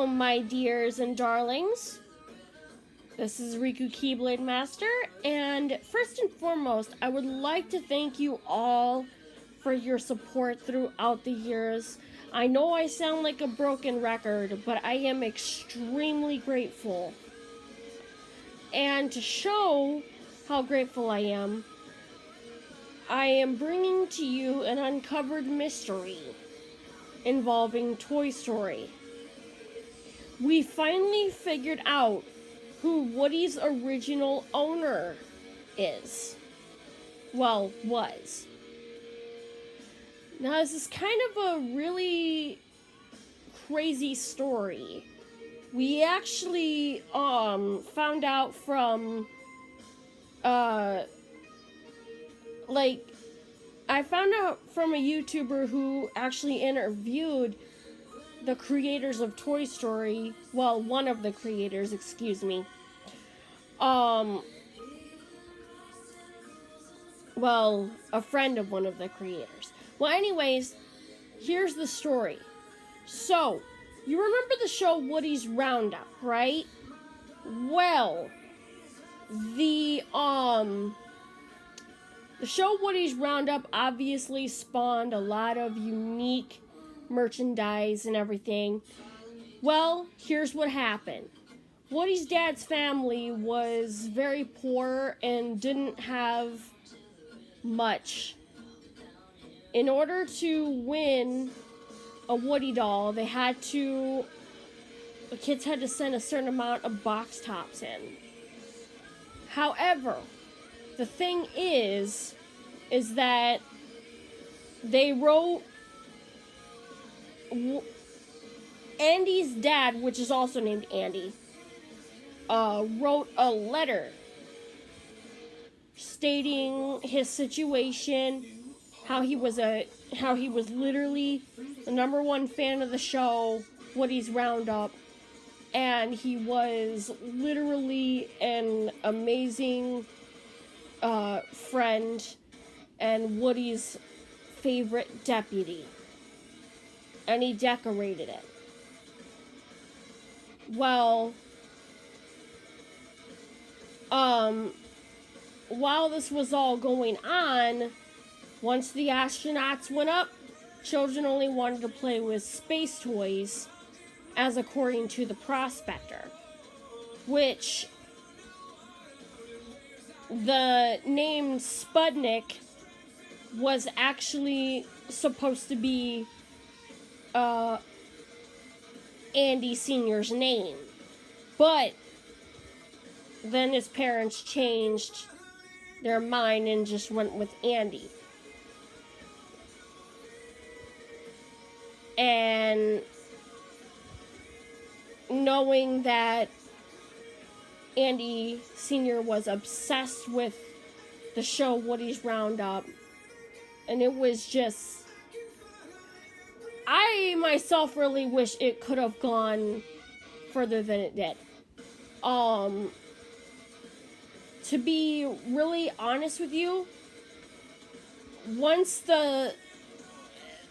Hello, my dears and darlings. This is Riku Keyblade Master, and first and foremost, I would like to thank you all for your support throughout the years. I know I sound like a broken record, but I am extremely grateful. And to show how grateful I am bringing to you an uncovered mystery involving Toy Story. We finally figured out who Woody's original owner is. Well, was. Now, this is kind of a really crazy story. We actually found out from I found out from a YouTuber who actually interviewed the creators of Toy Story. Well, one of the creators, excuse me. Well, a friend of one of the creators. Well, anyways, here's the story. So, you remember the show Woody's Roundup, right? Well, the show Woody's Roundup obviously spawned a lot of unique merchandise and everything. Well, here's what happened. Woody's dad's family was very poor and didn't have much. In order to win a Woody doll, the kids had to send a certain amount of box tops in. However, the thing is that they wrote Andy's dad, which is also named Andy, wrote a letter stating his situation, how he was literally the number one fan of the show, Woody's Roundup, and he was literally an amazing friend and Woody's favorite deputy. And he decorated it. Well, while this was all going on, once the astronauts went up, children only wanted to play with space toys, as according to the prospector, which the name Sputnik was actually supposed to be Andy Sr.'s name. But then his parents changed their mind and just went with Andy. And knowing that Andy Sr. was obsessed with the show Woody's Roundup, and it was just, I myself really wish it could have gone further than it did. To be really honest with you, once the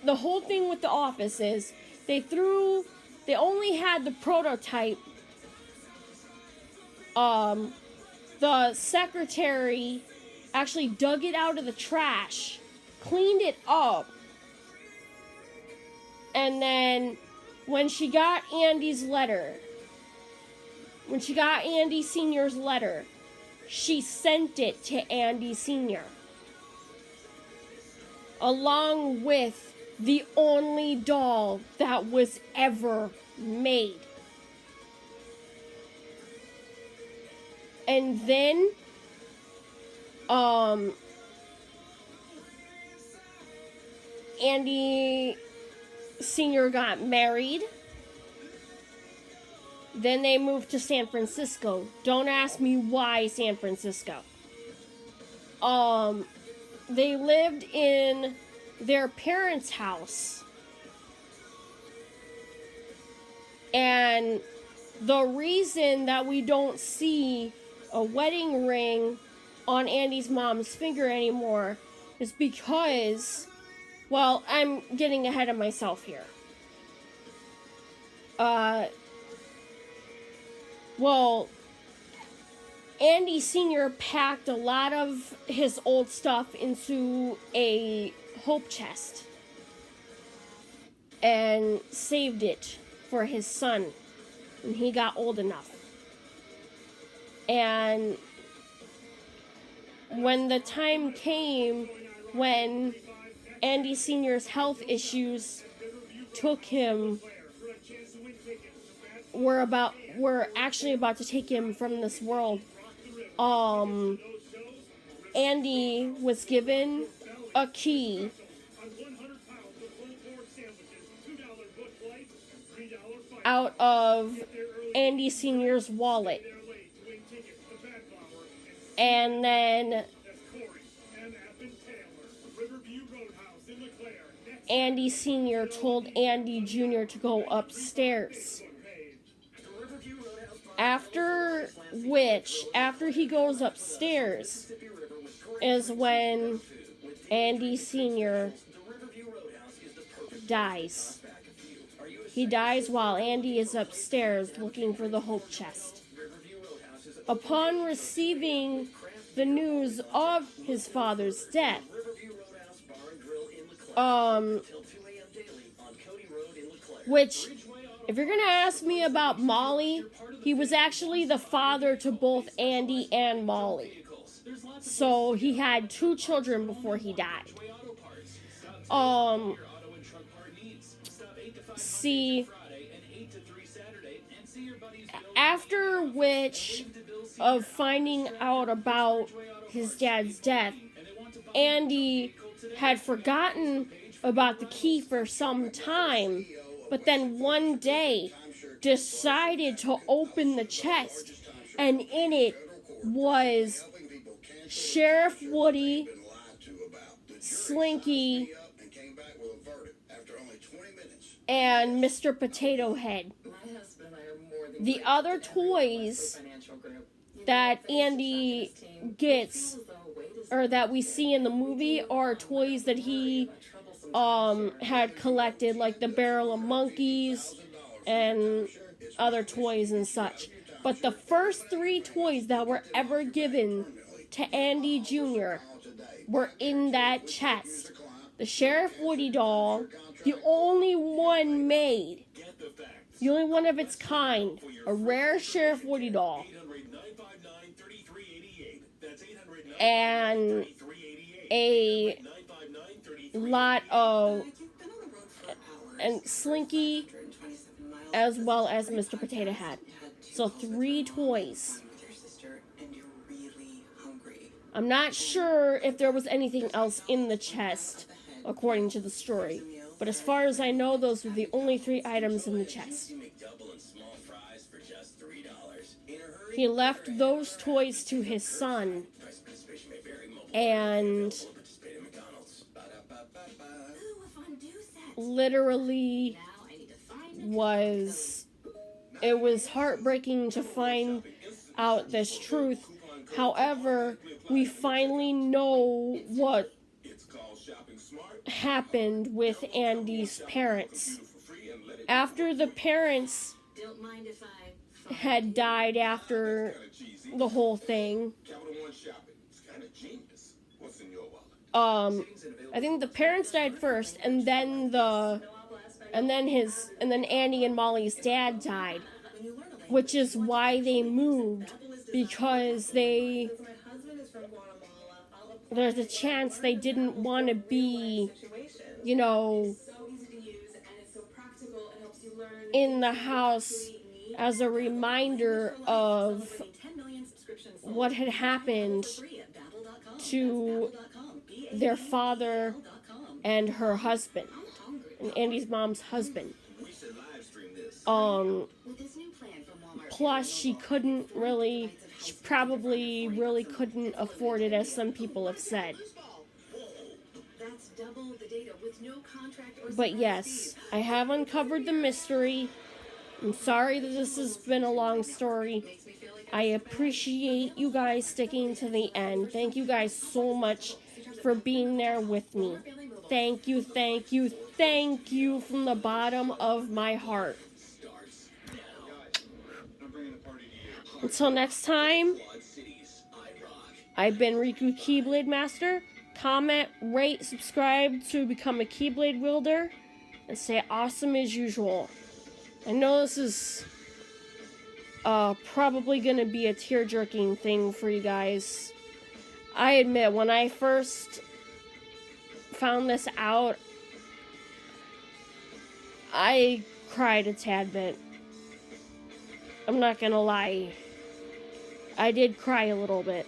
whole thing with the office is, they only had the prototype. The secretary actually dug it out of the trash, cleaned it up, and then when she got Andy Sr.'s letter, she sent it to Andy Sr. along with the only doll that was ever made. And then, Andy Sr. got married. Then they moved to San Francisco. Don't ask me why San Francisco. They lived in their parents' house. And the reason that we don't see a wedding ring on Andy's mom's finger anymore is because, well, I'm getting ahead of myself here. well, Andy Sr. packed a lot of his old stuff into a hope chest and saved it for his son when he got old enough. And when the time came when Andy Sr.'s health issues took him, were actually about to take him from this world, Andy was given a key out of Andy Sr.'s wallet. And then Andy Sr. told Andy Jr. to go upstairs. After he goes upstairs, is when Andy Sr. dies. He dies while Andy is upstairs looking for the hope chest. Upon receiving the news of his father's death, which, if you're gonna ask me about Molly, he was actually the father to both Andy and Molly. So he had 2 children before he died. After which, of finding out about his dad's death, Andy had forgotten about the key for some time, but then one day decided to open the chest, and in it was Sheriff Woody, Slinky, and Mr. Potato Head. The other toys that Andy gets, or that we see in the movie, are toys that he had collected, like the Barrel of Monkeys and other toys and such. But the first 3 toys that were ever given to Andy Jr. were in that chest. The Sheriff Woody doll, the only one made, the only one of its kind, a rare Sheriff Woody doll, and a lot of, and Slinky, as well as Mr. Potato Head. So 3 toys. I'm not sure if there was anything else in the chest, according to the story. But as far as I know, those were the only 3 items in the chest. He left those toys to his son, and literally it was heartbreaking to find out this truth. However, we finally know what happened with Andy's parents. After the parents had died after the whole thing, I think the parents died first, and then Andy and Molly's dad died, which is why they moved, because there's a chance they didn't want to be, in the house as a reminder of what had happened to their father and her husband, and Andy's mom's husband. Plus, she probably really couldn't afford it, as some people have said. But yes, I have uncovered the mystery. I'm sorry that this has been a long story. I appreciate you guys sticking to the end. Thank you guys so much for being there with me. Thank you, thank you, thank you from the bottom of my heart. Until next time, I've been Riku Keyblade Master. Comment, rate, subscribe to become a Keyblade wielder, and stay awesome as usual. I know this is probably gonna be a tear-jerking thing for you guys. I admit, when I first found this out, I cried a tad bit. I'm not gonna lie. I did cry a little bit.